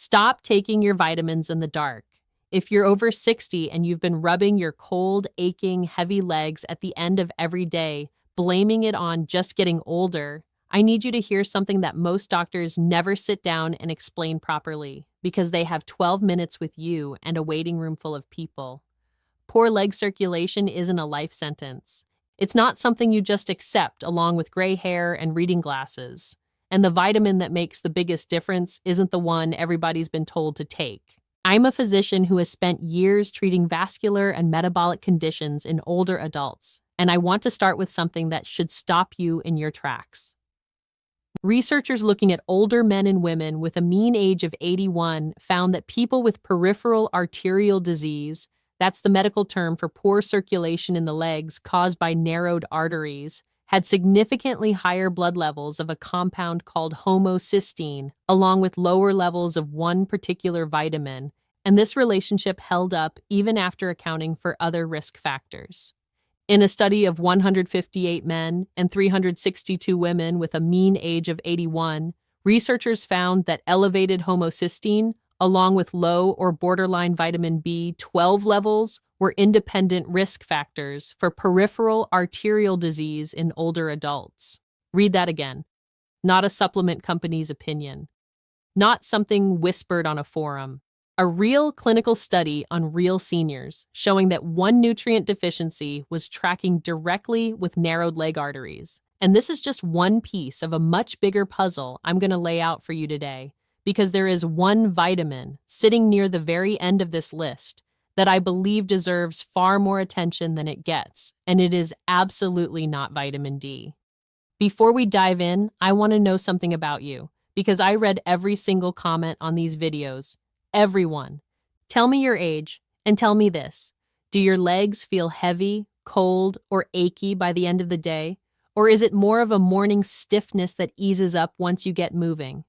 Stop taking your vitamins in the dark. If you're over 60 and you've been rubbing your cold, aching, heavy legs at the end of every day, blaming it on just getting older, I need you to hear something that most doctors never sit down and explain properly because they have 12 minutes with you and a waiting room full of people. Poor leg circulation isn't a life sentence. It's not something you just accept along with gray hair and reading glasses. And the vitamin that makes the biggest difference isn't the one everybody's been told to take. I'm a physician who has spent years treating vascular and metabolic conditions in older adults, and I want to start with something that should stop you in your tracks. Researchers looking at older men and women with a mean age of 81 found that people with peripheral arterial disease, that's the medical term for poor circulation in the legs caused by narrowed arteries, had significantly higher blood levels of a compound called homocysteine, along with lower levels of one particular vitamin, and this relationship held up even after accounting for other risk factors. In a study of 158 men and 362 women with a mean age of 81, researchers found that elevated homocysteine, along with low or borderline vitamin B12 levels, were independent risk factors for peripheral arterial disease in older adults. Read that again. Not a supplement company's opinion. Not something whispered on a forum. A real clinical study on real seniors showing that one nutrient deficiency was tracking directly with narrowed leg arteries. And this is just one piece of a much bigger puzzle I'm going to lay out for you today, because there is one vitamin sitting near the very end of this list that I believe deserves far more attention than it gets, and it is absolutely not vitamin D. Before we dive in, I want to know something about you, because I read every single comment on these videos. Everyone. Tell me your age, and tell me this. Do your legs feel heavy, cold, or achy by the end of the day? Or is it more of a morning stiffness that eases up once you get moving?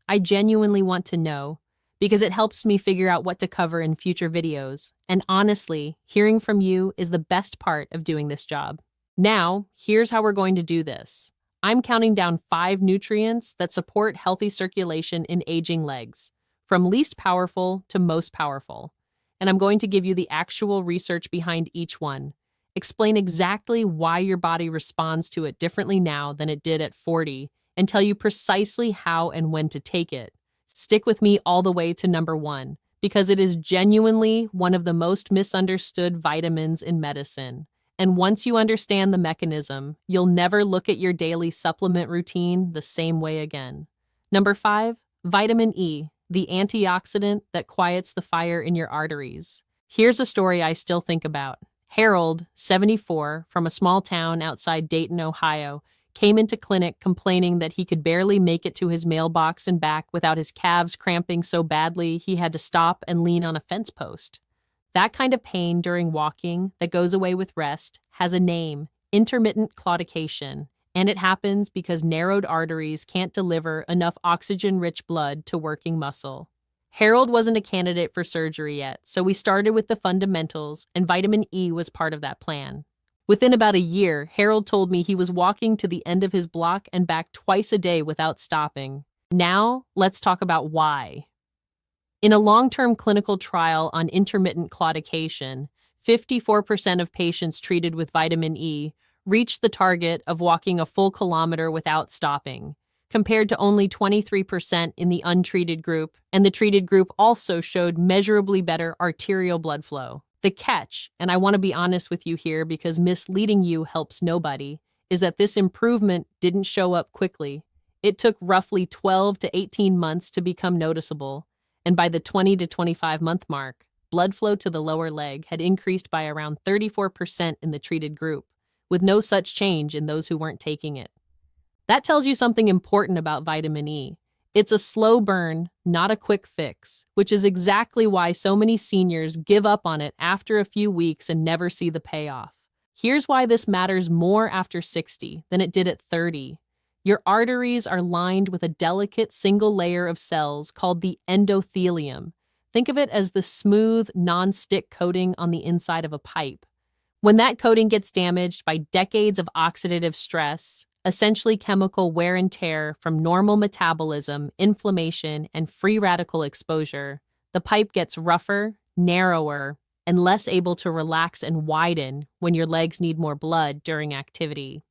I genuinely want to know, because it helps me figure out what to cover in future videos. And honestly, hearing from you is the best part of doing this job. Now, here's how we're going to do this. I'm counting down 5 nutrients that support healthy circulation in aging legs, from least powerful to most powerful. And I'm going to give you the actual research behind each one, explain exactly why your body responds to it differently now than it did at 40, and tell you precisely how and when to take it. Stick with me all the way to number 1, because it is genuinely one of the most misunderstood vitamins in medicine. And once you understand the mechanism, you'll never look at your daily supplement routine the same way again. Number 5, vitamin E, the antioxidant that quiets the fire in your arteries. Here's a story I still think about. Harold, 74, from a small town outside Dayton, Ohio, came into clinic complaining that he could barely make it to his mailbox and back without his calves cramping so badly he had to stop and lean on a fence post. That kind of pain during walking that goes away with rest has a name, intermittent claudication, and it happens because narrowed arteries can't deliver enough oxygen-rich blood to working muscle. Harold wasn't a candidate for surgery yet, so we started with the fundamentals, and vitamin E was part of that plan. Within about a year, Harold told me he was walking to the end of his block and back twice a day without stopping. Now, let's talk about why. In a long-term clinical trial on intermittent claudication, 54% of patients treated with vitamin E reached the target of walking a full kilometer without stopping, compared to only 23% in the untreated group, and the treated group also showed measurably better arterial blood flow. The catch, and I want to be honest with you here because misleading you helps nobody, is that this improvement didn't show up quickly. It took roughly 12 to 18 months to become noticeable, and by the 20 to 25 month mark, blood flow to the lower leg had increased by around 34% in the treated group, with no such change in those who weren't taking it. That tells you something important about vitamin E. It's a slow burn, not a quick fix, which is exactly why so many seniors give up on it after a few weeks and never see the payoff. Here's why this matters more after 60 than it did at 30. Your arteries are lined with a delicate single layer of cells called the endothelium. Think of it as the smooth, non-stick coating on the inside of a pipe. When that coating gets damaged by decades of oxidative stress, essentially chemical wear and tear from normal metabolism, inflammation, and free radical exposure, the pipe gets rougher, narrower, and less able to relax and widen when your legs need more blood during activity.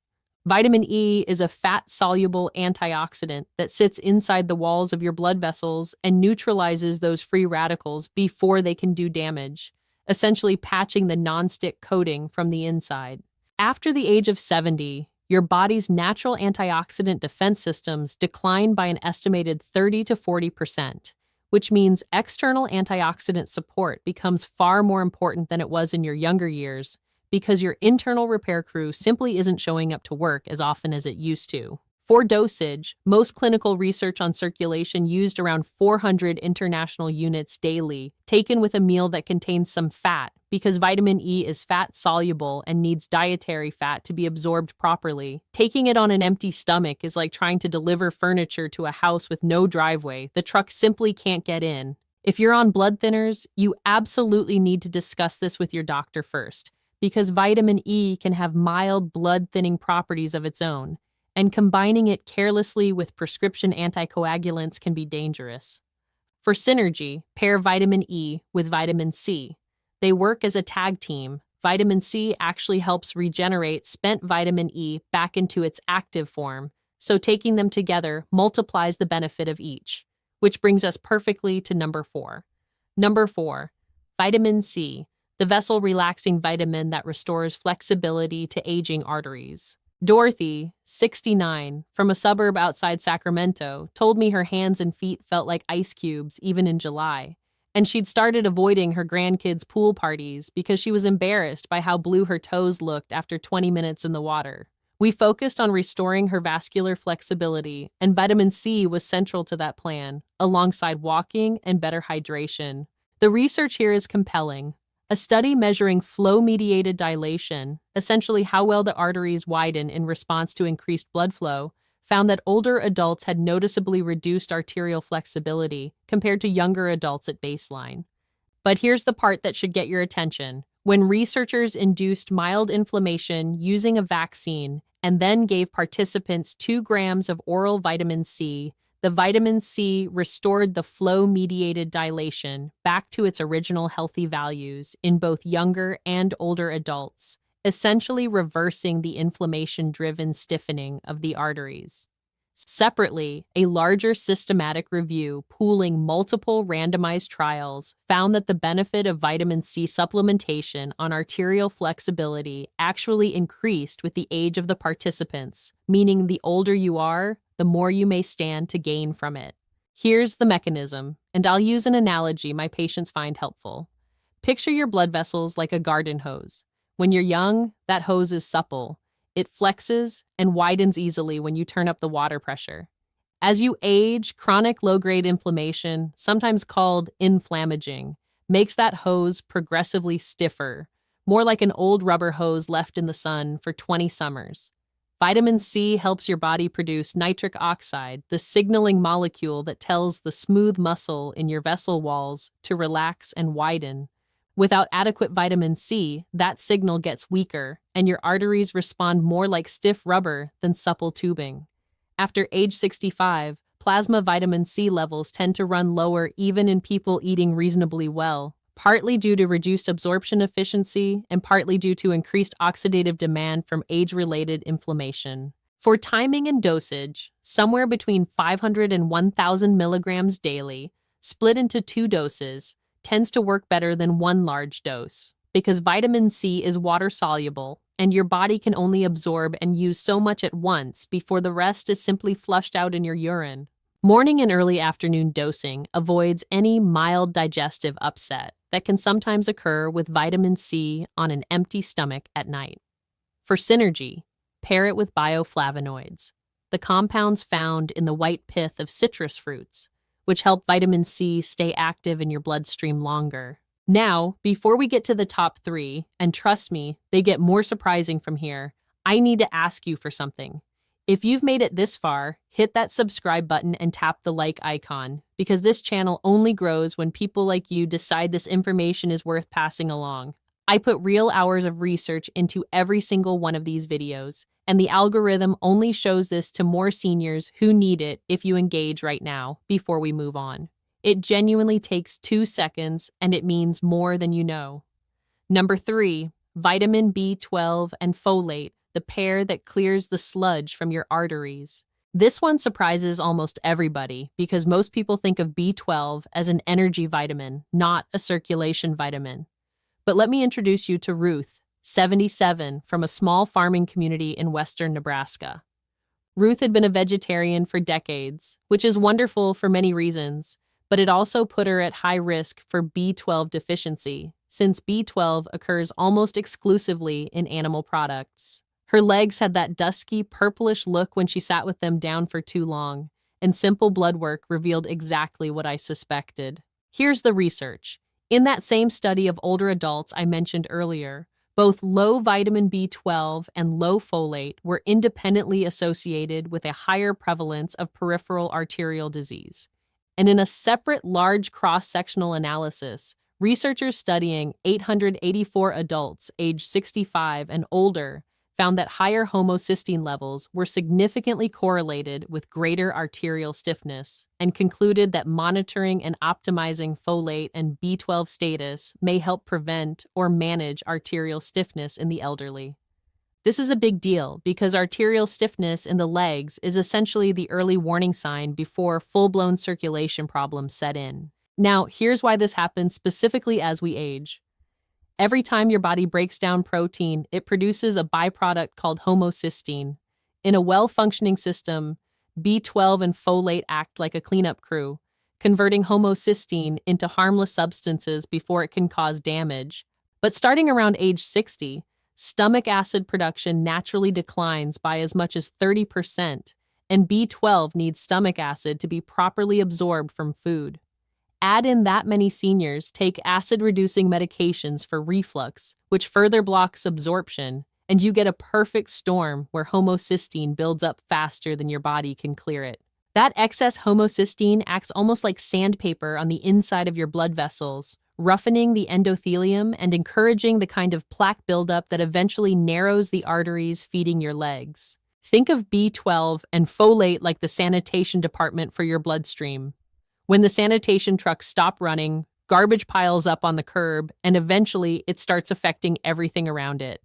Vitamin E is a fat-soluble antioxidant that sits inside the walls of your blood vessels and neutralizes those free radicals before they can do damage, essentially patching the nonstick coating from the inside. After the age of 70, your body's natural antioxidant defense systems decline by an estimated 30 to 40%, which means external antioxidant support becomes far more important than it was in your younger years because your internal repair crew simply isn't showing up to work as often as it used to. For dosage, most clinical research on circulation used around 400 international units daily, taken with a meal that contains some fat, because vitamin E is fat-soluble and needs dietary fat to be absorbed properly. Taking it on an empty stomach is like trying to deliver furniture to a house with no driveway. The truck simply can't get in. If you're on blood thinners, you absolutely need to discuss this with your doctor first, because vitamin E can have mild blood-thinning properties of its own, and combining it carelessly with prescription anticoagulants can be dangerous. For synergy, pair vitamin E with vitamin C. They work as a tag team. Vitamin C actually helps regenerate spent vitamin E back into its active form, so taking them together multiplies the benefit of each, which brings us perfectly to number 4. Number 4, vitamin C, the vessel-relaxing vitamin that restores flexibility to aging arteries. Dorothy, 69, from a suburb outside Sacramento, told me her hands and feet felt like ice cubes even in July, and she'd started avoiding her grandkids' pool parties because she was embarrassed by how blue her toes looked after 20 minutes in the water. We focused on restoring her vascular flexibility, and vitamin C was central to that plan, alongside walking and better hydration. The research here is compelling. A study measuring flow-mediated dilation, essentially how well the arteries widen in response to increased blood flow, found that older adults had noticeably reduced arterial flexibility compared to younger adults at baseline. But here's the part that should get your attention. When researchers induced mild inflammation using a vaccine and then gave participants 2 grams of oral vitamin C, the vitamin C restored the flow-mediated dilation back to its original healthy values in both younger and older adults, essentially reversing the inflammation-driven stiffening of the arteries. Separately, a larger systematic review pooling multiple randomized trials found that the benefit of vitamin C supplementation on arterial flexibility actually increased with the age of the participants, meaning the older you are, the more you may stand to gain from it. Here's the mechanism, and I'll use an analogy my patients find helpful. Picture your blood vessels like a garden hose. When you're young, that hose is supple. It flexes and widens easily when you turn up the water pressure. As you age, chronic low-grade inflammation, sometimes called inflammaging, makes that hose progressively stiffer, more like an old rubber hose left in the sun for 20 summers. Vitamin C helps your body produce nitric oxide, the signaling molecule that tells the smooth muscle in your vessel walls to relax and widen. Without adequate vitamin C, that signal gets weaker, and your arteries respond more like stiff rubber than supple tubing. After age 65, plasma vitamin C levels tend to run lower even in people eating reasonably well, partly due to reduced absorption efficiency and partly due to increased oxidative demand from age-related inflammation. For timing and dosage, somewhere between 500 and 1,000 milligrams daily, split into 2 doses, tends to work better than 1 large dose, because vitamin C is water-soluble, and your body can only absorb and use so much at once before the rest is simply flushed out in your urine. Morning and early afternoon dosing avoids any mild digestive upset that can sometimes occur with vitamin C on an empty stomach at night. For synergy, pair it with bioflavonoids, the compounds found in the white pith of citrus fruits, which help vitamin C stay active in your bloodstream longer. Now, before we get to the top 3, and trust me, they get more surprising from here, I need to ask you for something. If you've made it this far, hit that subscribe button and tap the like icon, because this channel only grows when people like you decide this information is worth passing along. I put real hours of research into every single one of these videos, and the algorithm only shows this to more seniors who need it if you engage right now before we move on. It genuinely takes 2 seconds, and it means more than you know. Number 3, vitamin B12 and folate, the pair that clears the sludge from your arteries. This one surprises almost everybody because most people think of B12 as an energy vitamin, not a circulation vitamin. But let me introduce you to Ruth, 77, from a small farming community in western Nebraska. Ruth had been a vegetarian for decades, which is wonderful for many reasons, but it also put her at high risk for B12 deficiency, since B12 occurs almost exclusively in animal products. Her legs had that dusky, purplish look when she sat with them down for too long, and simple blood work revealed exactly what I suspected. Here's the research. In that same study of older adults I mentioned earlier, both low vitamin B12 and low folate were independently associated with a higher prevalence of peripheral arterial disease. And in a separate large cross-sectional analysis, researchers studying 884 adults aged 65 and older found that higher homocysteine levels were significantly correlated with greater arterial stiffness, and concluded that monitoring and optimizing folate and B12 status may help prevent or manage arterial stiffness in the elderly. This is a big deal because arterial stiffness in the legs is essentially the early warning sign before full-blown circulation problems set in. Now, here's why this happens specifically as we age. Every time your body breaks down protein, it produces a byproduct called homocysteine. In a well-functioning system, B12 and folate act like a cleanup crew, converting homocysteine into harmless substances before it can cause damage. But starting around age 60, stomach acid production naturally declines by as much as 30%, and B12 needs stomach acid to be properly absorbed from food. Add in that many seniors take acid-reducing medications for reflux, which further blocks absorption, and you get a perfect storm where homocysteine builds up faster than your body can clear it. That excess homocysteine acts almost like sandpaper on the inside of your blood vessels, roughening the endothelium and encouraging the kind of plaque buildup that eventually narrows the arteries feeding your legs. Think of B12 and folate like the sanitation department for your bloodstream. When the sanitation trucks stop running, garbage piles up on the curb, and eventually it starts affecting everything around it.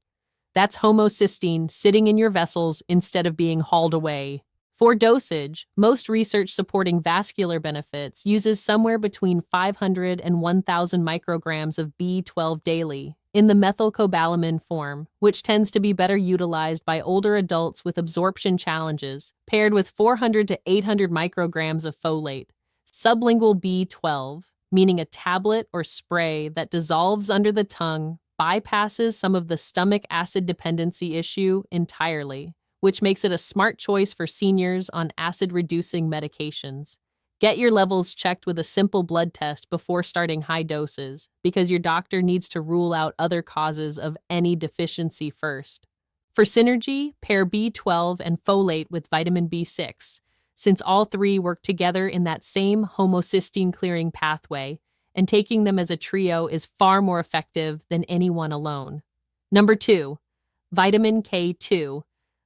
That's homocysteine sitting in your vessels instead of being hauled away. For dosage, most research supporting vascular benefits uses somewhere between 500 and 1,000 micrograms of B12 daily in the methylcobalamin form, which tends to be better utilized by older adults with absorption challenges, paired with 400 to 800 micrograms of folate. Sublingual B12, meaning a tablet or spray that dissolves under the tongue, bypasses some of the stomach acid dependency issue entirely, which makes it a smart choice for seniors on acid-reducing medications. Get your levels checked with a simple blood test before starting high doses, because your doctor needs to rule out other causes of any deficiency first. For synergy, pair B12 and folate with vitamin B6, since all three work together in that same homocysteine-clearing pathway, and taking them as a trio is far more effective than any one alone. Number 2, vitamin K2,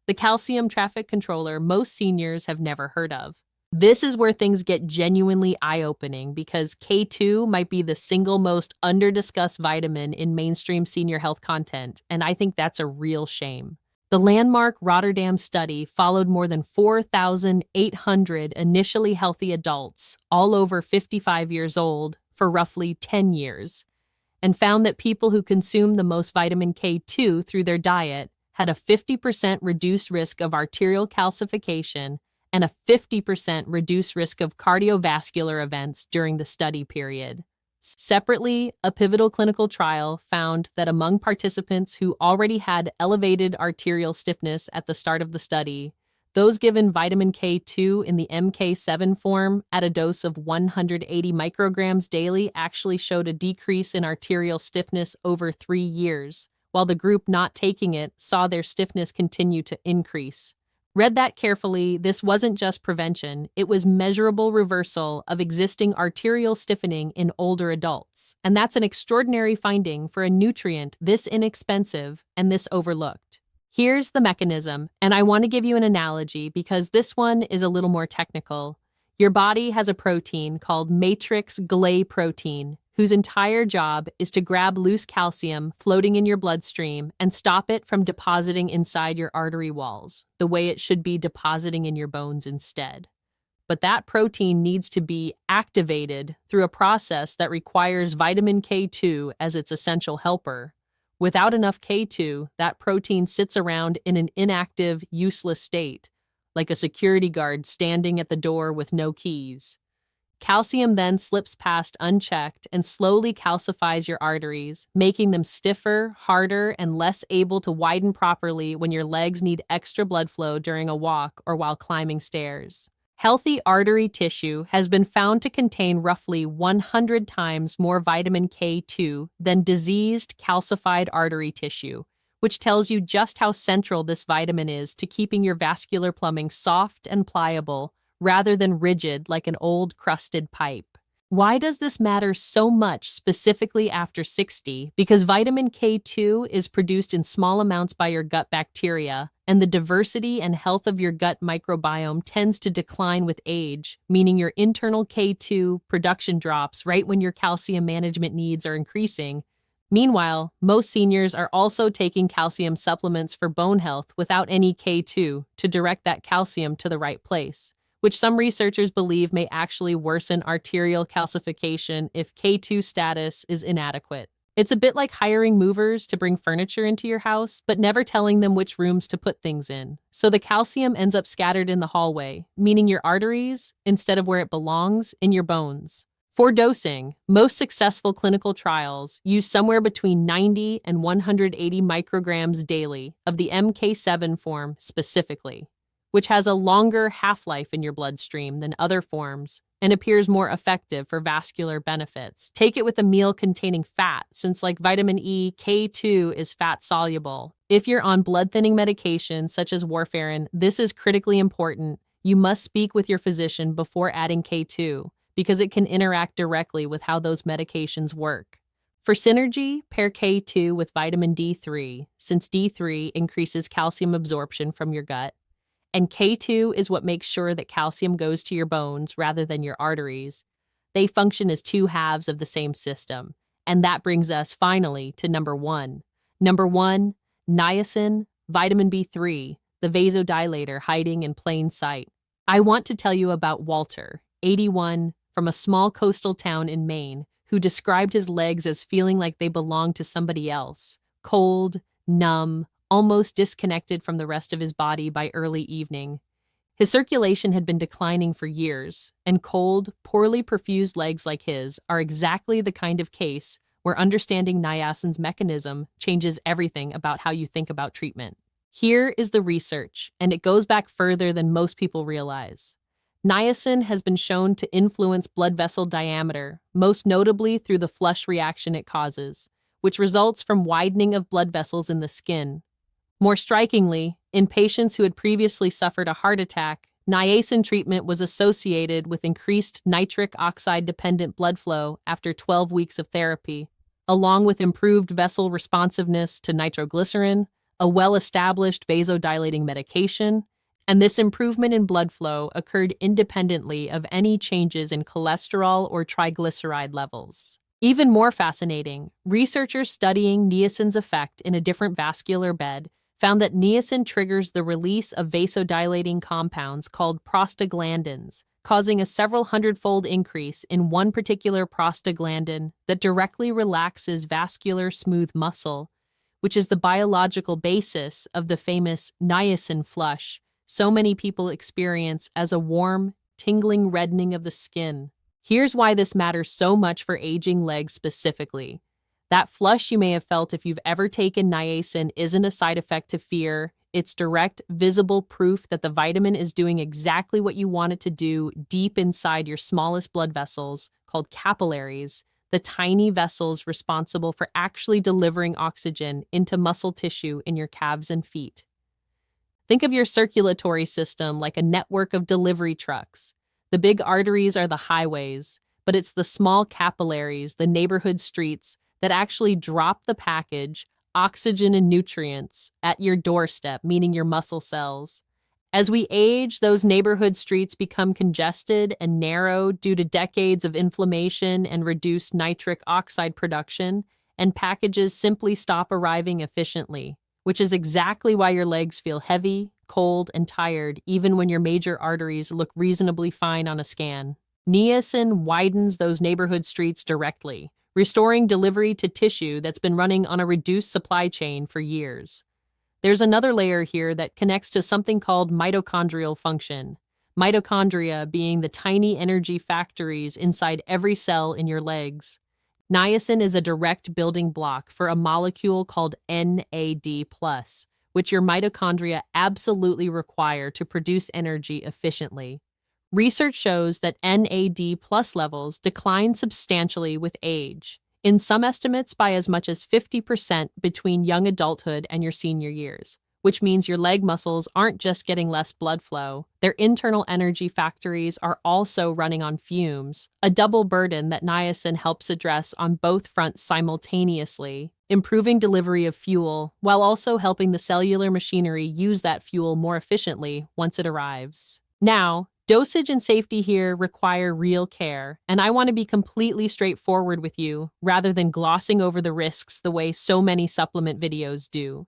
the calcium traffic controller most seniors have never heard of. This is where things get genuinely eye-opening because K2 might be the single most under-discussed vitamin in mainstream senior health content, and I think that's a real shame. The landmark Rotterdam study followed more than 4,800 initially healthy adults, all over 55 years old, for roughly 10 years, and found that people who consumed the most vitamin K2 through their diet had a 50% reduced risk of arterial calcification and a 50% reduced risk of cardiovascular events during the study period. Separately, a pivotal clinical trial found that among participants who already had elevated arterial stiffness at the start of the study, those given vitamin K2 in the MK7 form at a dose of 180 micrograms daily actually showed a decrease in arterial stiffness over 3 years, while the group not taking it saw their stiffness continue to increase. Read that carefully, this wasn't just prevention, it was measurable reversal of existing arterial stiffening in older adults. And that's an extraordinary finding for a nutrient this inexpensive and this overlooked. Here's the mechanism, and I want to give you an analogy because this one is a little more technical. Your body has a protein called matrix Glay protein, whose entire job is to grab loose calcium floating in your bloodstream and stop it from depositing inside your artery walls, the way it should be depositing in your bones instead. But that protein needs to be activated through a process that requires vitamin K2 as its essential helper. Without enough K2, that protein sits around in an inactive, useless state, like a security guard standing at the door with no keys. Calcium then slips past unchecked and slowly calcifies your arteries, making them stiffer, harder, and less able to widen properly when your legs need extra blood flow during a walk or while climbing stairs. Healthy artery tissue has been found to contain roughly 100 times more vitamin K2 than diseased, calcified artery tissue, which tells you just how central this vitamin is to keeping your vascular plumbing soft and pliable rather than rigid like an old, crusted pipe. Why does this matter so much specifically after 60? Because vitamin K2 is produced in small amounts by your gut bacteria, and the diversity and health of your gut microbiome tends to decline with age, meaning your internal K2 production drops right when your calcium management needs are increasing. Meanwhile, most seniors are also taking calcium supplements for bone health without any K2 to direct that calcium to the right place, which some researchers believe may actually worsen arterial calcification if K2 status is inadequate. It's a bit like hiring movers to bring furniture into your house, but never telling them which rooms to put things in. So the calcium ends up scattered in the hallway, meaning your arteries, instead of where it belongs, in your bones. For dosing, most successful clinical trials use somewhere between 90 and 180 micrograms daily of the MK7 form specifically, which has a longer half-life in your bloodstream than other forms and appears more effective for vascular benefits. Take it with a meal containing fat, since like vitamin E, K2 is fat-soluble. If you're on blood-thinning medication such as warfarin, this is critically important. You must speak with your physician before adding K2 because it can interact directly with how those medications work. For synergy, pair K2 with vitamin D3, since D3 increases calcium absorption from your gut, and K2 is what makes sure that calcium goes to your bones rather than your arteries. They function as two halves of the same system. And that brings us finally to number one. Number one, niacin, vitamin B3, the vasodilator hiding in plain sight. I want to tell you about Walter, 81, from a small coastal town in Maine, who described his legs as feeling like they belonged to somebody else. Cold, numb, almost disconnected from the rest of his body by early evening. His circulation had been declining for years, and cold, poorly perfused legs like his are exactly the kind of case where understanding niacin's mechanism changes everything about how you think about treatment. Here is the research, and it goes back further than most people realize. Niacin has been shown to influence blood vessel diameter, most notably through the flush reaction it causes, which results from widening of blood vessels in the skin. More strikingly, in patients who had previously suffered a heart attack, niacin treatment was associated with increased nitric oxide-dependent blood flow after 12 weeks of therapy, along with improved vessel responsiveness to nitroglycerin, a well-established vasodilating medication, and this improvement in blood flow occurred independently of any changes in cholesterol or triglyceride levels. Even more fascinating, researchers studying niacin's effect in a different vascular bed found that niacin triggers the release of vasodilating compounds called prostaglandins, causing a several hundredfold increase in one particular prostaglandin that directly relaxes vascular smooth muscle, which is the biological basis of the famous niacin flush so many people experience as a warm, tingling reddening of the skin. Here's why this matters so much for aging legs specifically. That flush you may have felt if you've ever taken niacin isn't a side effect to fear. It's direct, visible proof that the vitamin is doing exactly what you want it to do deep inside your smallest blood vessels, called capillaries, the tiny vessels responsible for actually delivering oxygen into muscle tissue in your calves and feet. Think of your circulatory system like a network of delivery trucks. The big arteries are the highways, but it's the small capillaries, the neighborhood streets, that actually drop the package, oxygen and nutrients at your doorstep, meaning your muscle cells. As we age, those neighborhood streets become congested and narrow due to decades of inflammation and reduced nitric oxide production, and packages simply stop arriving efficiently, which is exactly why your legs feel heavy, cold, and tired, even when your major arteries look reasonably fine on a scan. Niacin widens those neighborhood streets directly, restoring delivery to tissue that's been running on a reduced supply chain for years. There's another layer here that connects to something called mitochondrial function. Mitochondria being the tiny energy factories inside every cell in your legs. Niacin is a direct building block for a molecule called NAD+, which your mitochondria absolutely require to produce energy efficiently. Research shows that NAD+ levels decline substantially with age, in some estimates by as much as 50% between young adulthood and your senior years, which means your leg muscles aren't just getting less blood flow, their internal energy factories are also running on fumes, a double burden that niacin helps address on both fronts simultaneously, improving delivery of fuel while also helping the cellular machinery use that fuel more efficiently once it arrives. Now, dosage and safety here require real care, and I want to be completely straightforward with you rather than glossing over the risks the way so many supplement videos do.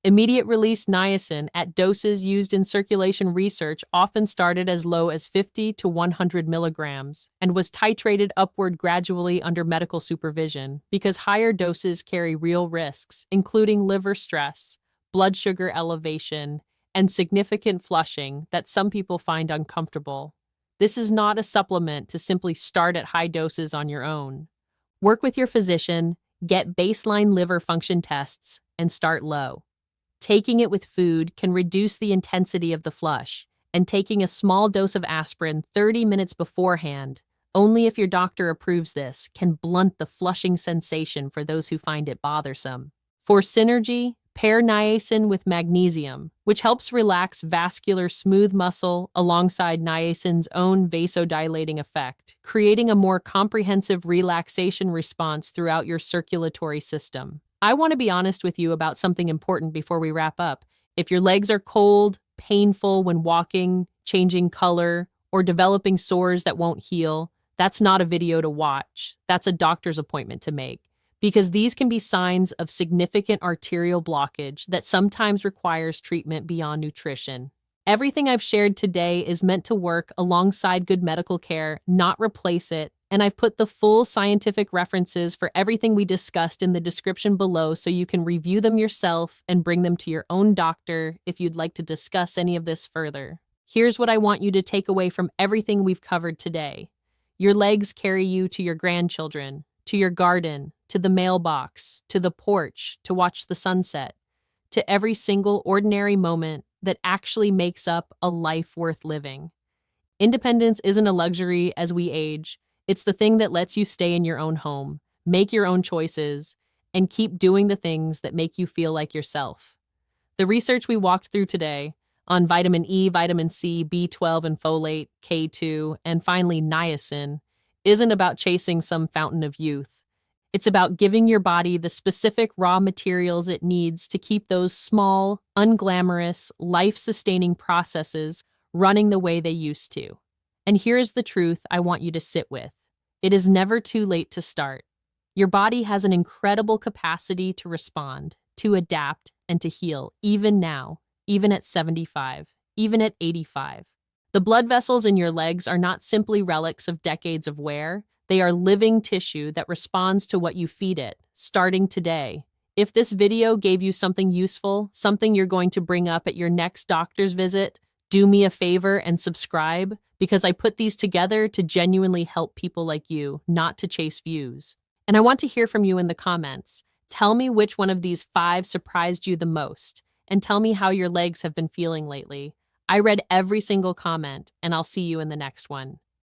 Immediate release niacin at doses used in circulation research often started as low as 50 to 100 milligrams and was titrated upward gradually under medical supervision because higher doses carry real risks, including liver stress, blood sugar elevation, and significant flushing that some people find uncomfortable. This is not a supplement to simply start at high doses on your own. Work with your physician, get baseline liver function tests, and start low. Taking it with food can reduce the intensity of the flush, and taking a small dose of aspirin 30 minutes beforehand, only if your doctor approves this, can blunt the flushing sensation for those who find it bothersome. For synergy, pair niacin with magnesium, which helps relax vascular smooth muscle alongside niacin's own vasodilating effect, creating a more comprehensive relaxation response throughout your circulatory system. I want to be honest with you about something important before we wrap up. If your legs are cold, painful when walking, changing color, or developing sores that won't heal, that's not a video to watch. That's a doctor's appointment to make, because these can be signs of significant arterial blockage that sometimes requires treatment beyond nutrition. Everything I've shared today is meant to work alongside good medical care, not replace it, and I've put the full scientific references for everything we discussed in the description below so you can review them yourself and bring them to your own doctor if you'd like to discuss any of this further. Here's what I want you to take away from everything we've covered today. Your legs carry you to your grandchildren, to your garden, to the mailbox, to the porch, to watch the sunset, to every single ordinary moment that actually makes up a life worth living. Independence isn't a luxury as we age. It's the thing that lets you stay in your own home, make your own choices, and keep doing the things that make you feel like yourself. The research we walked through today on vitamin E, vitamin C, B12 and folate, K2, and finally niacin isn't about chasing some fountain of youth. It's about giving your body the specific raw materials it needs to keep those small, unglamorous, life-sustaining processes running the way they used to. And here's the truth I want you to sit with. It is never too late to start. Your body has an incredible capacity to respond, to adapt, and to heal, even now, even at 75, even at 85. The blood vessels in your legs are not simply relics of decades of wear. They are living tissue that responds to what you feed it, starting today. If this video gave you something useful, something you're going to bring up at your next doctor's visit, do me a favor and subscribe, because I put these together to genuinely help people like you, not to chase views. And I want to hear from you in the comments. Tell me which one of these 5 surprised you the most, and tell me how your legs have been feeling lately. I read every single comment, and I'll see you in the next one.